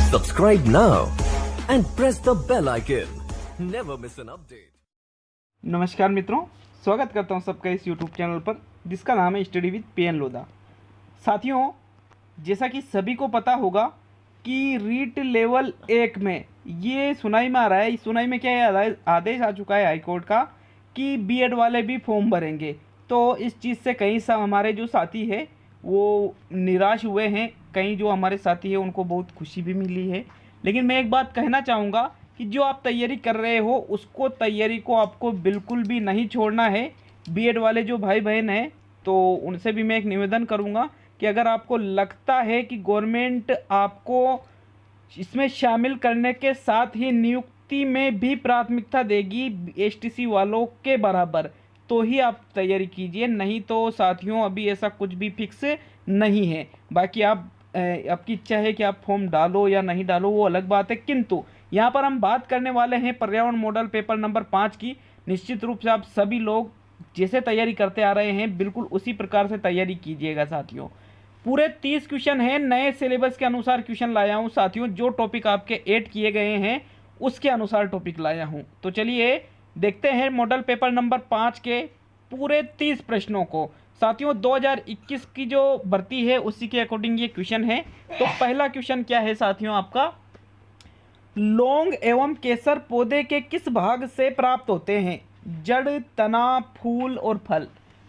Subscribe now and press the bell icon. Never miss an update. नमस्कार मित्रों, स्वागत करता हूं सबका इस YouTube चैनल पर जिसका नाम है स्टडी विद पीएन लोधा। साथियों, जैसा कि सभी को पता होगा कि रीट लेवल 1 में ये सुनाई में आ रहा है, इस सुनाई में क्या है, आदेश आ चुका है हाईकोर्ट का कि बीएड वाले भी फॉर्म भरेंगे। तो इस चीज़ से कई हमारे जो साथी है वो निराश हुए हैं, कई जो हमारे साथी है उनको बहुत खुशी भी मिली है। लेकिन मैं एक बात कहना चाहूँगा कि जो आप तैयारी कर रहे हो उसको तैयारी को आपको बिल्कुल भी नहीं छोड़ना है। बीएड वाले जो भाई बहन हैं तो उनसे भी मैं एक निवेदन करूँगा कि अगर आपको लगता है कि गवर्नमेंट आपको इसमें शामिल करने के साथ ही नियुक्ति में भी प्राथमिकता देगी एसटीसी वालों के बराबर, तो ही आप तैयारी कीजिए, नहीं तो साथियों अभी ऐसा कुछ भी फिक्स नहीं है। बाकी आपकी इच्छा है कि आप फॉर्म डालो या नहीं डालो वो अलग बात है, किंतु यहाँ पर हम बात करने वाले हैं पर्यावरण मॉडल पेपर नंबर 5 की। निश्चित रूप से आप सभी लोग जैसे तैयारी करते आ रहे हैं बिल्कुल उसी प्रकार से तैयारी कीजिएगा साथियों। पूरे 30 क्वेश्चन हैं, नए सिलेबस के अनुसार क्वेश्चन लाया हूँ साथियों। जो टॉपिक आपके ऐड किए गए हैं उसके अनुसार टॉपिक लाया हूँ। तो चलिए देखते हैं मॉडल पेपर नंबर 5 के पूरे 30 प्रश्नों को। साथियों 2021 की जो भर्ती है उसी के अकॉर्डिंग ये क्वेश्चन है। तो पहला क्वेश्चन क्या है साथियों आपका, लौंग एवं केसर पौधे के किस भाग से प्राप्त होते हैं? जड़, तना, फूल और फल।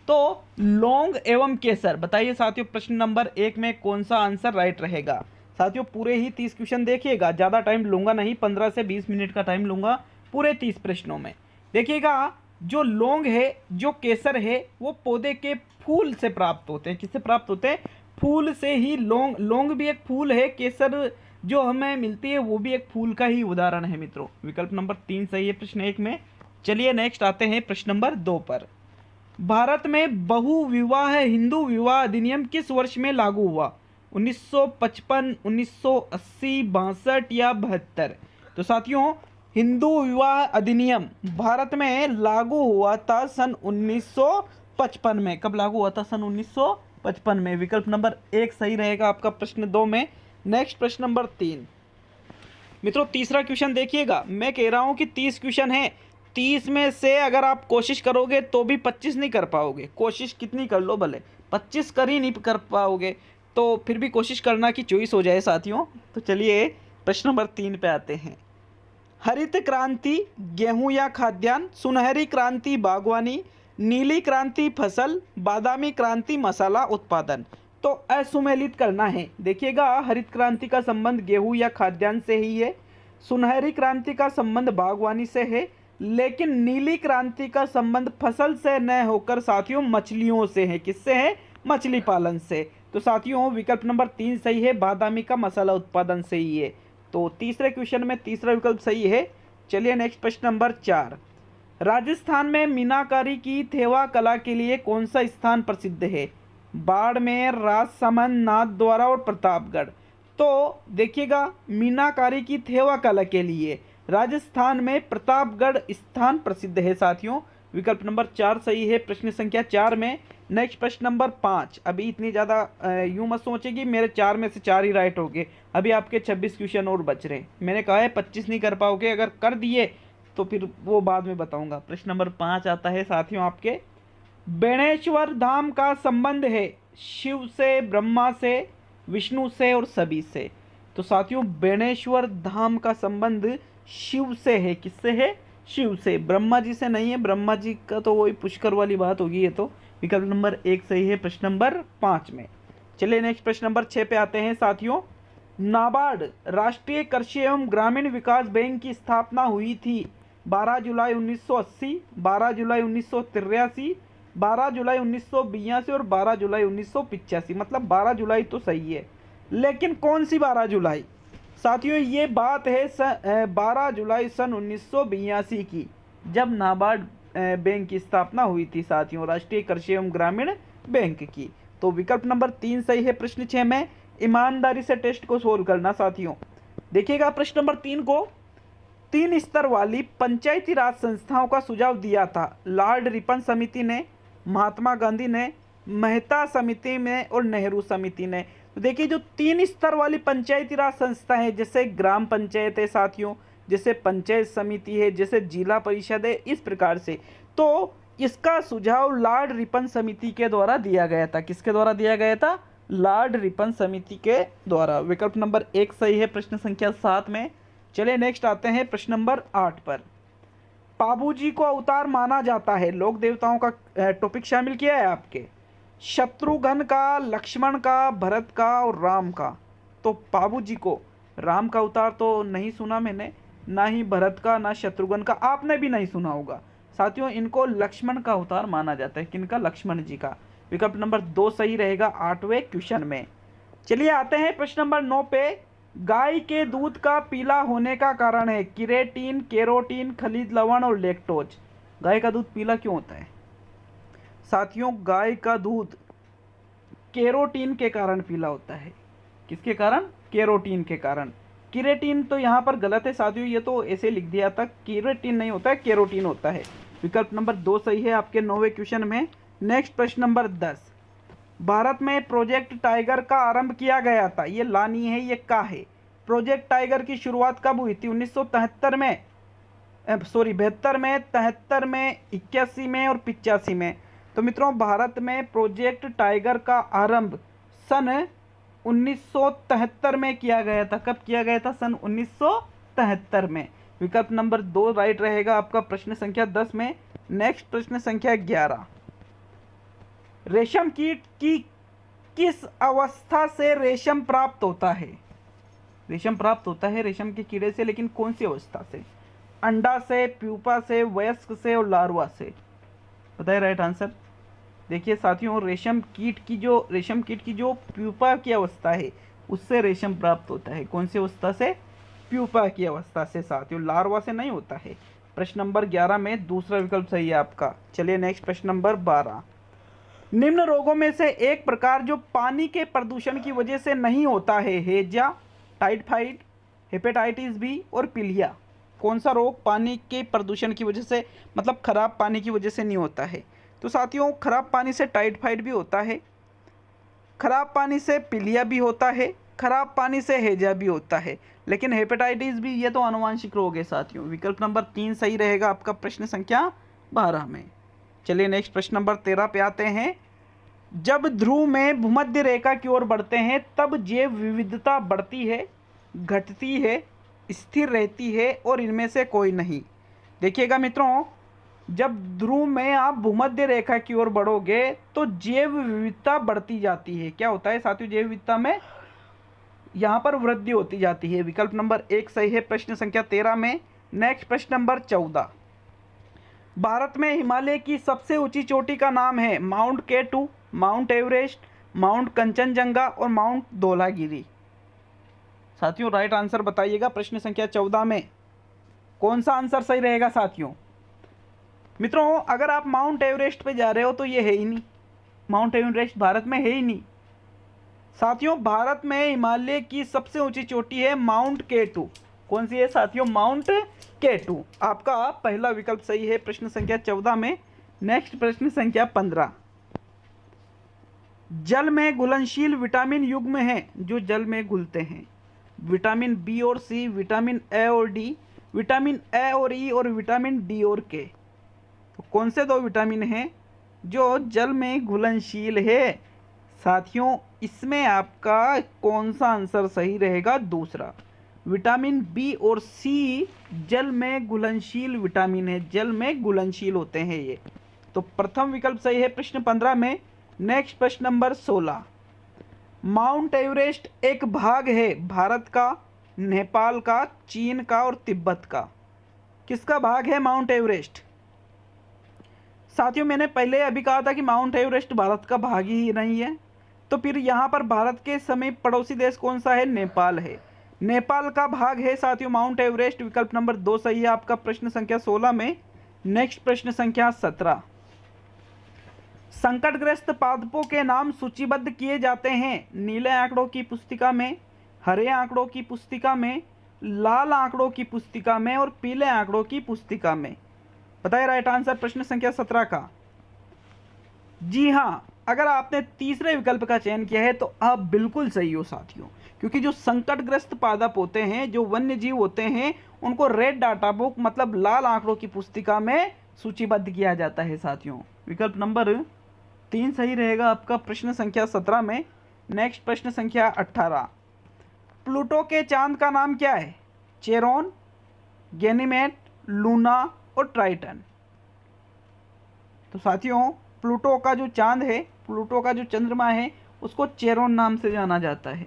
तो लौंग एवं केसर बताइए साथियों, प्रश्न नंबर 1 में कौन सा आंसर राइट रहेगा? साथियों पूरे ही 30 क्वेश्चन देखिएगा, ज़्यादा टाइम लूंगा नहीं, 15 से 20 मिनट का टाइम लूंगा पूरे 30 प्रश्नों में। देखिएगा, जो लौंग है, जो केसर है, वो पौधे के फूल से प्राप्त होते हैं। किससे प्राप्त होते हैं? फूल से ही। लौंग भी एक फूल है, केसर जो हमें मिलती है वो भी एक फूल का ही उदाहरण है मित्रों। विकल्प नंबर 3 सही है प्रश्न 1 में। चलिए नेक्स्ट आते हैं प्रश्न नंबर 2 पर। भारत में बहु विवाह हिंदू विवाह अधिनियम किस वर्ष में लागू हुआ? 1955, 1980, 62 या 72? तो साथियों हिंदू विवाह अधिनियम भारत में लागू हुआ था सन 1955 में। कब लागू हुआ था? सन 1955 में। विकल्प नंबर 1 सही रहेगा आपका प्रश्न 2 में। नेक्स्ट प्रश्न नंबर 3 मित्रों, तीसरा क्वेश्चन देखिएगा। मैं कह रहा हूं कि 30 क्वेश्चन है, 30 में से अगर आप कोशिश करोगे तो भी 25 नहीं कर पाओगे। कोशिश कितनी कर लो भले, 25 कर ही नहीं कर पाओगे, तो फिर भी कोशिश करना की चॉइस हो जाए साथियों। तो चलिए प्रश्न नंबर 3 पे आते हैं। हरित क्रांति गेहूं या खाद्यान्न, सुनहरी क्रांति बागवानी, नीली क्रांति फसल, बादामी क्रांति मसाला उत्पादन। तो असुमेलित करना है। देखिएगा, हरित क्रांति का संबंध गेहूं या खाद्यान्न से ही है, सुनहरी क्रांति का संबंध बागवानी से है, लेकिन नीली क्रांति का संबंध फसल से न होकर साथियों मछलियों से है। किससे है? मछली पालन से। तो साथियों विकल्प नंबर 3 सही है, बादामी का मसाला उत्पादन से ही है। तो तीसरे क्वेश्चन में तीसरा विकल्प सही है। चलिए नेक्स्ट प्रश्न नंबर 4। राजस्थान में मीनाकारी की थेवा कला के लिए कौन सा स्थान प्रसिद्ध है? बाड़मेर, राजसमंद, नाथद्वारा और प्रतापगढ़। तो देखिएगा, मीनाकारी की थेवा कला के लिए राजस्थान में प्रतापगढ़ स्थान प्रसिद्ध है साथियों। विकल्प नंबर 4 सही है प्रश्न संख्या 4 में। नेक्स्ट प्रश्न नंबर 5। अभी इतनी ज़्यादा यूँ मत सोचेगी मेरे 4 में से 4 ही राइट हो गए, अभी आपके 26 क्वेश्चन और बच रहे हैं। मैंने कहा है 25 नहीं कर पाओगे, अगर कर दिए तो फिर वो बाद में बताऊंगा। प्रश्न नंबर 5 आता है साथियों आपके, बेणेश्वर धाम का संबंध है शिव से, ब्रह्मा से, विष्णु से और सभी से। तो साथियों बेणेश्वर धाम का संबंध शिव से है। किससे है? शिव से। ब्रह्मा जी से नहीं है, ब्रह्मा जी का तो वही पुष्कर वाली बात होगी ये तो। विकल्प नंबर 1 सही है प्रश्न नंबर 5 में। चलिए नेक्स्ट प्रश्न नंबर 6 पे आते हैं साथियों। नाबार्ड राष्ट्रीय कृषि एवं ग्रामीण विकास बैंक की स्थापना हुई थी 12 जुलाई 1980, 12 जुलाई 1983, 12 जुलाई 1982 और 12 जुलाई 1985। मतलब 12 जुलाई तो सही है, लेकिन कौन सी 12 जुलाई? साथियों ये बात है 12 जुलाई सन 1982 की, जब नाबार्ड बैंक की स्थापना हुई थी साथियों, राष्ट्रीय कृषि एवं ग्रामीण बैंक की। तो विकल्प नंबर 3 सही है प्रश्न 6 में। ईमानदारी से टेस्ट को सोल्व करना साथियों। देखिएगा प्रश्न नंबर 3 को, 3 स्तर वाली पंचायती राज संस्थाओं का सुझाव दिया था लॉर्ड रिपन समिति ने, महात्मा गांधी ने, मेहता समिति में और नेहरू समिति ने। तो देखिए जो 3 स्तर वाली पंचायती राज संस्था है, जैसे ग्राम पंचायत है साथियों, जैसे पंचायत समिति है, जैसे जिला परिषद है, इस प्रकार से, तो इसका सुझाव लॉर्ड रिपन समिति के द्वारा दिया गया था। किसके द्वारा दिया गया था? लॉर्ड रिपन समिति के द्वारा। विकल्प नंबर 1 सही है प्रश्न संख्या 7 में। चलिए नेक्स्ट आते हैं प्रश्न नंबर 8 पर। पाबूजी को अवतार माना जाता है, लोक देवताओं का टॉपिक शामिल किया है आपके, शत्रुघ्न का, लक्ष्मण का, भरत का और राम का। तो पाबूजी को राम का अवतार तो नहीं सुना मैंने, ना ही भरत का, ना शत्रुघ्न का, आपने भी नहीं सुना होगा साथियों। इनको लक्ष्मण का अवतार माना जाता है। किनका? लक्ष्मण जी का। विकल्प नंबर 2 सही रहेगा 8वें क्वेश्चन में। चलिए आते हैं प्रश्न नंबर 9 पे। गाय के दूध का पीला होने का कारण है किरेटिन, केरोटीन, खनिज लवण और लैक्टोज। गाय का दूध पीला क्यों होता है साथियों? गाय का दूध केरोटीन के कारण पीला होता है। किसके कारण? केरोटीन के कारण। किरेटिन तो यहाँ पर गलत है साथियों, ये तो ऐसे लिख दिया था, किरेटिन नहीं होता है, केरोटीन होता है। विकल्प नंबर 2 सही है आपके 9वें क्वेश्चन में। नेक्स्ट प्रश्न नंबर 10। भारत में प्रोजेक्ट टाइगर का आरंभ किया गया था, ये लानी है, ये का है। प्रोजेक्ट टाइगर की शुरुआत कब हुई थी? 1973 में, सॉरी 72 में, 73 में, 81 में और 85 में। तो मित्रों भारत में प्रोजेक्ट टाइगर का आरंभ सन 1973 में किया गया था। कब किया गया था? सन 1973 में। विकल्प नंबर 2 राइट रहेगा आपका प्रश्न संख्या 10 में। नेक्स्ट प्रश्न संख्या 11। रेशम कीट की किस अवस्था से रेशम प्राप्त होता है? रेशम प्राप्त होता है रेशम के कीड़े से, लेकिन कौन सी अवस्था से? अंडा से, प्यूपा से, वयस्क से और लार्वा से। बताइए राइट आंसर। देखिए साथियों रेशम कीट की जो प्यूपा की अवस्था है उससे रेशम प्राप्त होता है। कौन सी अवस्था से? प्यूपा की अवस्था से साथियों, लार्वा से नहीं होता है। प्रश्न नंबर 11 में दूसरा विकल्प सही है आपका। चलिए नेक्स्ट प्रश्न नंबर 12। निम्न रोगों में से एक प्रकार जो पानी के प्रदूषण की वजह से नहीं होता है, हेजा, टाइफाइड, हेपेटाइटिस बी और पीलिया। कौन सा रोग पानी के प्रदूषण की वजह से, मतलब खराब पानी की वजह से नहीं होता है? तो साथियों खराब पानी से टाइफाइड भी होता है, खराब पानी से पीलिया भी होता है, खराब पानी से हेजा भी होता है, लेकिन हेपेटाइटिस बी ये तो आनुवांशिक रोग है साथियों। विकल्प नंबर 3 सही रहेगा आपका प्रश्न संख्या 12 में। चलिए नेक्स्ट प्रश्न नंबर 13 पे आते हैं। जब ध्रुव में भूमध्य रेखा की ओर बढ़ते हैं तब जैव विविधता बढ़ती है, घटती है, स्थिर रहती है और इनमें से कोई नहीं। देखिएगा मित्रों, जब ध्रुव में आप भूमध्य रेखा की ओर बढ़ोगे तो जैव विविधता बढ़ती जाती है। क्या होता है साथियों? जैव विविधता में यहाँ पर वृद्धि होती जाती है। विकल्प नंबर 1 सही है प्रश्न संख्या 13 में। नेक्स्ट प्रश्न नंबर 14। भारत में हिमालय की सबसे ऊंची चोटी का नाम है mount K2, mount Everest, mount Kanchenjunga और माउंट धौलागिरी। साथियों राइट आंसर बताइएगा प्रश्न संख्या 14 में। कौन सा आंसर सही रहेगा साथियों? मित्रों अगर आप माउंट एवरेस्ट पे जा रहे हो तो ये है ही नहीं, माउंट एवरेस्ट भारत में है ही नहीं साथियों। भारत में हिमालय की सबसे ऊंची चोटी है माउंट K2। कौन सी है साथियों? Mount K2। आपका पहला विकल्प सही है प्रश्न संख्या 14 में। नेक्स्ट प्रश्न संख्या 15। जल में घुलनशील विटामिन युग्म हैं जो जल में घुलते हैं। विटामिन बी और सी, विटामिन ए और डी, विटामिन ए और ई और विटामिन डी और के। तो कौन से 2 विटामिन हैं जो जल में घुलनशील है साथियों? इसमें आपका कौन सा आंसर सही रहेगा? दूसरा। विटामिन बी और सी जल में घुलनशील विटामिन है, जल में घुलनशील होते हैं ये। तो प्रथम विकल्प सही है प्रश्न 15 में। नेक्स्ट प्रश्न नंबर 16। माउंट एवरेस्ट एक भाग है भारत का, नेपाल का, चीन का और तिब्बत का। किसका भाग है माउंट एवरेस्ट? साथियों मैंने पहले अभी कहा था कि माउंट एवरेस्ट भारत का भाग ही नहीं है, तो फिर यहाँ पर भारत के समीप पड़ोसी देश कौन सा है? नेपाल है। नेपाल का भाग है साथियों माउंट एवरेस्ट। विकल्प नंबर 2 सही है आपका प्रश्न संख्या 16 में। नेक्स्ट प्रश्न संख्या 17। संकटग्रस्त पादपों के नाम सूचीबद्ध किए जाते हैं नीले आंकड़ों की पुस्तिका में, हरे आंकड़ों की पुस्तिका में, लाल आंकड़ों की पुस्तिका में और पीले आंकड़ों की पुस्तिका में। बताइए राइट आंसर प्रश्न संख्या 17 का। जी हाँ, अगर आपने तीसरे विकल्प का चयन किया है तो आप बिल्कुल सही हो साथियों, क्योंकि जो संकटग्रस्त पादप होते हैं, जो वन्य जीव होते हैं, उनको रेड डाटा बुक मतलब लाल आंकड़ों की पुस्तिका में सूचीबद्ध किया जाता है साथियों। विकल्प नंबर 3 सही रहेगा आपका प्रश्न संख्या 17 में। नेक्स्ट प्रश्न संख्या 18, प्लूटो के चांद का नाम क्या है? चेरोन, गैनीमेड, लूना और ट्राइटन। तो साथियों प्लूटो का जो चांद है, प्लूटो का जो चंद्रमा है, उसको चेरोन नाम से जाना जाता है।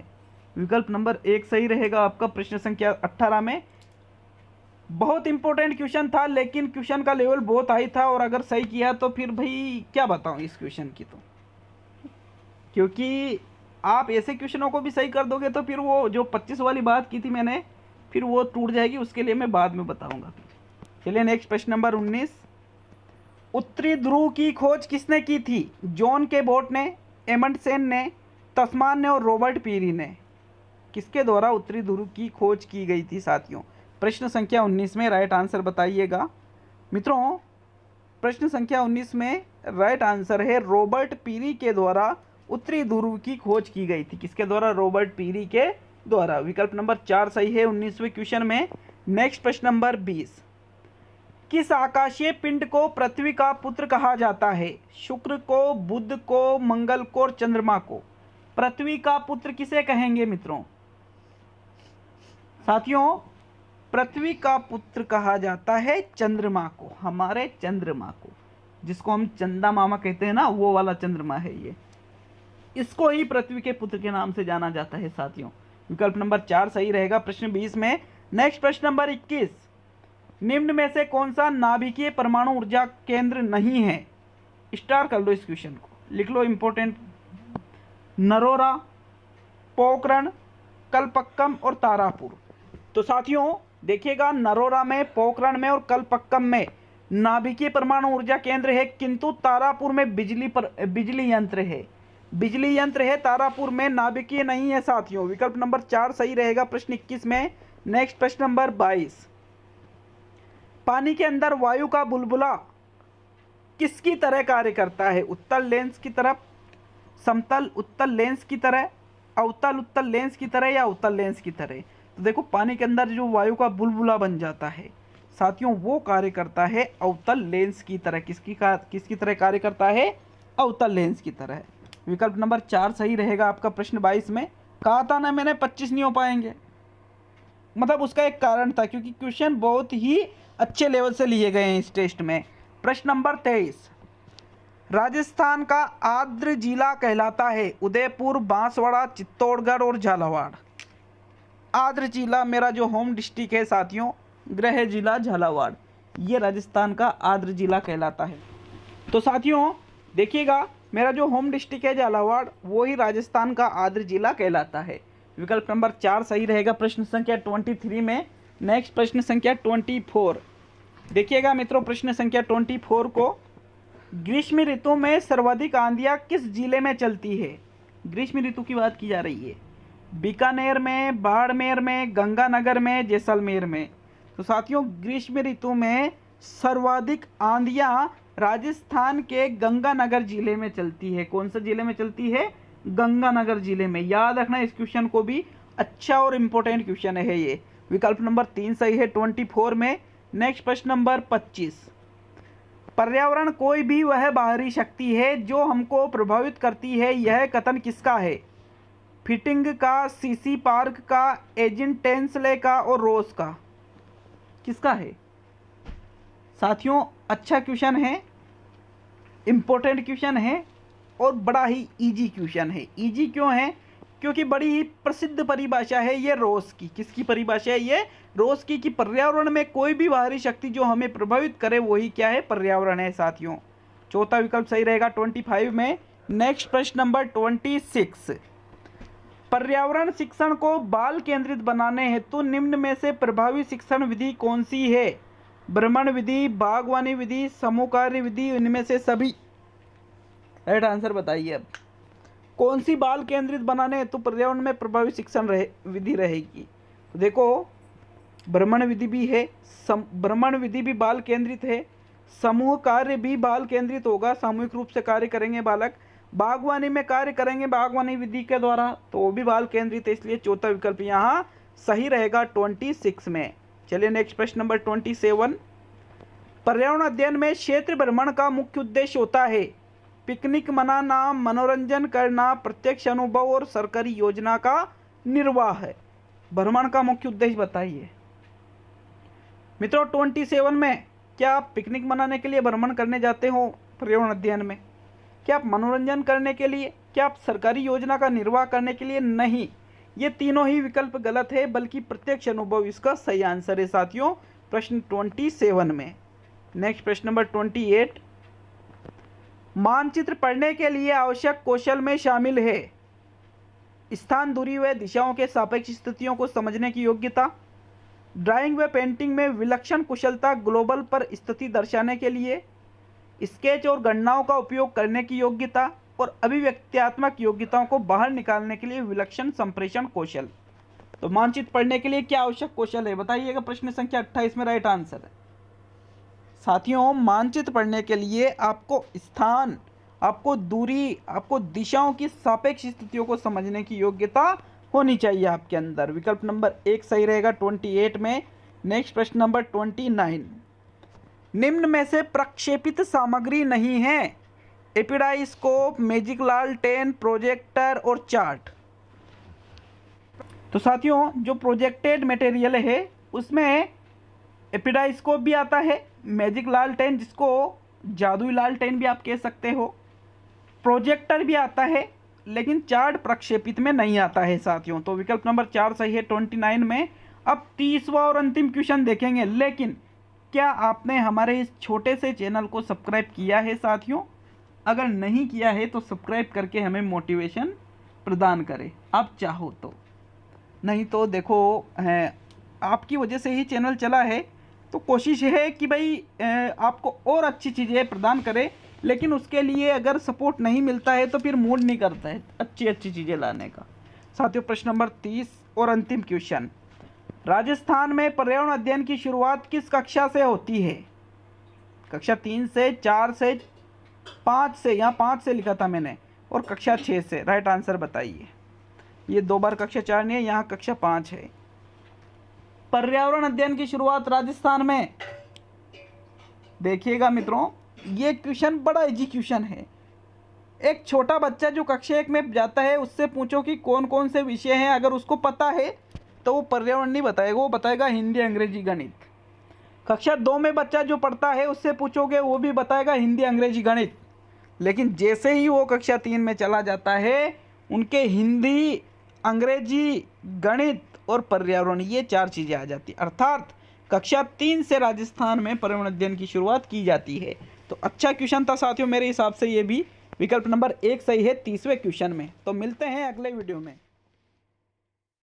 विकल्प नंबर 1 सही रहेगा आपका प्रश्न संख्या 18 में। बहुत इंपॉर्टेंट क्वेश्चन था, लेकिन क्वेश्चन का लेवल बहुत हाई था, और अगर सही किया तो फिर भाई क्या बताऊं इस क्वेश्चन की, तो क्योंकि आप ऐसे क्वेश्चनों को भी सही कर दोगे तो फिर वो जो 25 वाली बात की थी मैंने, फिर वो टूट जाएगी, उसके लिए मैं बाद में बताऊंगा। चलिए नेक्स्ट प्रश्न नंबर 19, उत्तरी ध्रुव की खोज किसने की थी? जॉन के बोट ने, एमंडसेन ने, तस्मान ने और रॉबर्ट पीरी ने। किसके द्वारा उत्तरी ध्रुव की खोज की गई थी साथियों? प्रश्न संख्या 19 में राइट आंसर बताइएगा मित्रों। प्रश्न संख्या 19 में राइट आंसर है रॉबर्ट पीरी के द्वारा उत्तरी ध्रुव की खोज की गई थी। किसके द्वारा? रॉबर्ट पीरी के द्वारा। विकल्प नंबर 4 सही है 19वें क्वेश्चन में। नेक्स्ट प्रश्न नंबर 20, किस आकाशीय पिंड को पृथ्वी का पुत्र कहा जाता है? शुक्र को, बुध को, मंगल को और चंद्रमा को। पृथ्वी का पुत्र किसे कहेंगे मित्रों? साथियों पृथ्वी का पुत्र कहा जाता है चंद्रमा को, हमारे चंद्रमा को, जिसको हम चंदा मामा कहते हैं ना, वो वाला चंद्रमा है ये। इसको ही पृथ्वी के पुत्र के नाम से जाना जाता है साथियों। विकल्प नंबर 4 सही रहेगा प्रश्न 20 में। नेक्स्ट प्रश्न नंबर 21, निम्न में से कौन सा नाभिकीय परमाणु ऊर्जा केंद्र नहीं है? स्टार कर लो इस क्वेश्चन को, लिख लो इंपॉर्टेंट। नरोरा, पोखरण, कलपक्कम और तारापुर। तो साथियों देखिएगा, नरोरा में, पोखरण में और कलपक्कम में नाभिकीय परमाणु ऊर्जा केंद्र है, किंतु तारापुर में बिजली यंत्र है। बिजली यंत्र है, तारापुर में नाभिकीय नहीं है साथियों। विकल्प नंबर 4 सही रहेगा प्रश्न 21 में। नेक्स्ट प्रश्न नंबर 22, पानी के अंदर वायु का बुलबुला किसकी तरह कार्य करता है? उत्तल लेंस की तरफ, समतल उत्तल लेंस की तरह, अवतल उत्तल लेंस की तरह या उत्तल लेंस की तरह। तो देखो पानी के अंदर जो वायु का बुलबुला बन जाता है साथियों, वो कार्य करता है अवतल लेंस की तरह। किसकी तरह कार्य करता है? अवतल लेंस की तरह। विकल्प नंबर 4 सही रहेगा आपका प्रश्न 22 में। कहा था ना मैंने 25 नहीं हो पाएंगे, मतलब उसका एक कारण था, क्योंकि क्वेश्चन बहुत ही अच्छे लेवल से लिए गए हैं इस टेस्ट में। प्रश्न नंबर 23, राजस्थान का आर्द्र जिला कहलाता है उदयपुर, बांसवाड़ा, चित्तौड़गढ़ और झालावाड़। आर्द्र जिला मेरा जो होम डिस्ट्रिक्ट है साथियों, गृह जिला झालावाड़, ये राजस्थान का आर्द्र जिला कहलाता है। तो साथियों देखिएगा, मेरा जो होम डिस्ट्रिक्ट है झालावाड़, वो ही राजस्थान का आर्द्र जिला कहलाता है। विकल्प नंबर 4 सही रहेगा प्रश्न संख्या 23 में। नेक्स्ट प्रश्न संख्या 24, देखिएगा मित्रों प्रश्न संख्या 24 को, ग्रीष्म ऋतु में सर्वाधिक आंधियाँ किस जिले में चलती है? ग्रीष्म ऋतु की बात की जा रही है। बीकानेर में, बाड़मेर में, गंगानगर में, जैसलमेर में। तो साथियों ग्रीष्म ऋतु में सर्वाधिक आंधियाँ राजस्थान के गंगानगर जिले में चलती है। कौन सा जिले में चलती है? गंगानगर जिले में। याद रखना इस क्वेश्चन को भी, अच्छा और इम्पोर्टेंट क्वेश्चन है ये। विकल्प नंबर 3 सही है 24 में। नेक्स्ट प्रश्न नंबर 25, पर्यावरण कोई भी वह बाहरी शक्ति है जो हमको प्रभावित करती है, यह कथन किसका है? फिटिंग का, सीसी पार्क का, एजेंट टेंसले का और रोज का। किसका है साथियों? अच्छा क्वेश्चन है, इम्पोर्टेंट क्वेश्चन है और बड़ा ही इजी क्वेश्चन है। इजी क्यों है? क्योंकि बड़ी ही प्रसिद्ध परिभाषा है ये रोज की। किसकी परिभाषा है ये? रोज की, कि पर्यावरण में कोई भी बाहरी शक्ति जो हमें प्रभावित करे वही क्या है? पर्यावरण है साथियों। चौथा विकल्प सही रहेगा 25 में। नेक्स्ट प्रश्न नंबर 26, पर्यावरण शिक्षण को बाल केंद्रित बनाने हेतु निम्न में से प्रभावी शिक्षण विधि कौन सी है? भ्रमण विधि, बागवानी विधि, समूह कार्य विधि, इनमें से सभी। राइट आंसर बताइए अब, कौन सी बाल केंद्रित बनाने हेतु पर्यावरण में प्रभावी शिक्षण विधि रहेगी? तो देखो भ्रमण विधि भी है, भ्रमण विधि भी बाल केंद्रित है, समूह कार्य भी बाल केंद्रित होगा, सामूहिक रूप से कार्य करेंगे बालक, बागवानी में कार्य करेंगे बागवानी विधि के द्वारा, तो वो भी बाल केंद्रित है, इसलिए चौथा विकल्प यहाँ सही रहेगा 26 में। चलिए नेक्स्ट प्रश्न नंबर 27। पर्यावरण अध्ययन में क्षेत्र भ्रमण का मुख्य उद्देश्य होता है पिकनिक मनाना, मनोरंजन करना, प्रत्यक्ष अनुभव और सरकारी योजना का निर्वाह है। भ्रमण का मुख्य उद्देश्य बताइए मित्रों। 27 में क्या आप पिकनिक मनाने के लिए भ्रमण करने जाते हो पर्यावरण अध्ययन में? क्या आप मनोरंजन करने के लिए? क्या आप सरकारी योजना का निर्वाह करने के लिए? नहीं, ये तीनों ही विकल्प गलत है, बल्कि प्रत्यक्ष अनुभव इसका सही आंसर है साथियों प्रश्न 27 में। नेक्स्ट प्रश्न नंबर 28। मानचित्र पढ़ने के लिए आवश्यक कौशल में शामिल है स्थान, दूरी व दिशाओं के सापेक्ष स्थितियों को समझने की योग्यता, ड्राइंग व पेंटिंग में विलक्षण कुशलता ग्लोबल पर स्थिति दर्शाने के लिए, स्केच और गणनाओं का उपयोग करने की योग्यता और अभिव्यक्त्यात्मक योग्यताओं को बाहर निकालने के लिए विलक्षण संप्रेषण कौशल। तो मानचित्र पढ़ने के लिए क्या आवश्यक कौशल है बताइएगा। प्रश्न संख्या 28 में राइट आंसर है साथियों। मानचित्र पढ़ने के लिए आपको स्थान, आपको दूरी, आपको दिशाओं की सापेक्ष स्थितियों को समझने की योग्यता होनी चाहिए आपके अंदर। विकल्प नंबर 1 सही रहेगा 28 में। नेक्स्ट प्रश्न नंबर 29। निम्न में से प्रक्षेपित सामग्री नहीं है एपिडाइस्कोप, मैजिक लालटेन, प्रोजेक्टर और चार्ट। तो साथियों जो प्रोजेक्टेड मटेरियल है उसमें एपिडाइस्कोप भी आता है, मैजिक लालटेन जिसको जादुई लालटेन भी आप कह सकते हो, प्रोजेक्टर भी आता है, लेकिन चार्ट प्रक्षेपित में नहीं आता है साथियों। तो विकल्प नंबर 4 सही है 29 में। अब 30वां और अंतिम क्वेश्चन देखेंगे, लेकिन क्या आपने हमारे इस छोटे से चैनल को सब्सक्राइब किया है साथियों? अगर नहीं किया है तो सब्सक्राइब करके हमें मोटिवेशन प्रदान करें आप चाहो तो, नहीं तो देखो आपकी वजह से ही चैनल चला है, तो कोशिश है कि भाई आपको और अच्छी चीज़ें प्रदान करें, लेकिन उसके लिए अगर सपोर्ट नहीं मिलता है तो फिर मूड नहीं करता है अच्छी अच्छी चीज़ें लाने का। साथियों प्रश्न नंबर 30 और अंतिम क्वेश्चन। राजस्थान में पर्यावरण अध्ययन की शुरुआत किस कक्षा से होती है? कक्षा 3 से, 4 से, 5 से, यहाँ 5 से लिखा था मैंने, और कक्षा 6 से। राइट आंसर बताइए। ये 2 बार कक्षा 4 नहीं है, यहाँ कक्षा 5 है। पर्यावरण अध्ययन की शुरुआत राजस्थान में, देखिएगा मित्रों ये क्वेश्चन बड़ा इजी क्वेश्चन है। एक छोटा बच्चा जो कक्षा 1 में जाता है उससे पूछो कि कौन कौन से विषय हैं, अगर उसको पता है तो वो पर्यावरण नहीं बताएगा, वो बताएगा हिंदी, अंग्रेजी, गणित। कक्षा 2 में बच्चा जो पढ़ता है उससे पूछोगे वो भी बताएगा हिंदी, अंग्रेजी, गणित। लेकिन जैसे ही वो कक्षा 3 में चला जाता है उनके हिंदी, अंग्रेजी, गणित और पर्यावरण ये 4 चीज़ें आ जाती, अर्थात कक्षा 3 से राजस्थान में पर्यावरण अध्ययन की शुरुआत की जाती है। तो अच्छा क्वेश्चन था साथियों मेरे हिसाब से ये भी। विकल्प नंबर 1 सही है 30वें क्वेश्चन में। तो मिलते हैं अगले वीडियो में।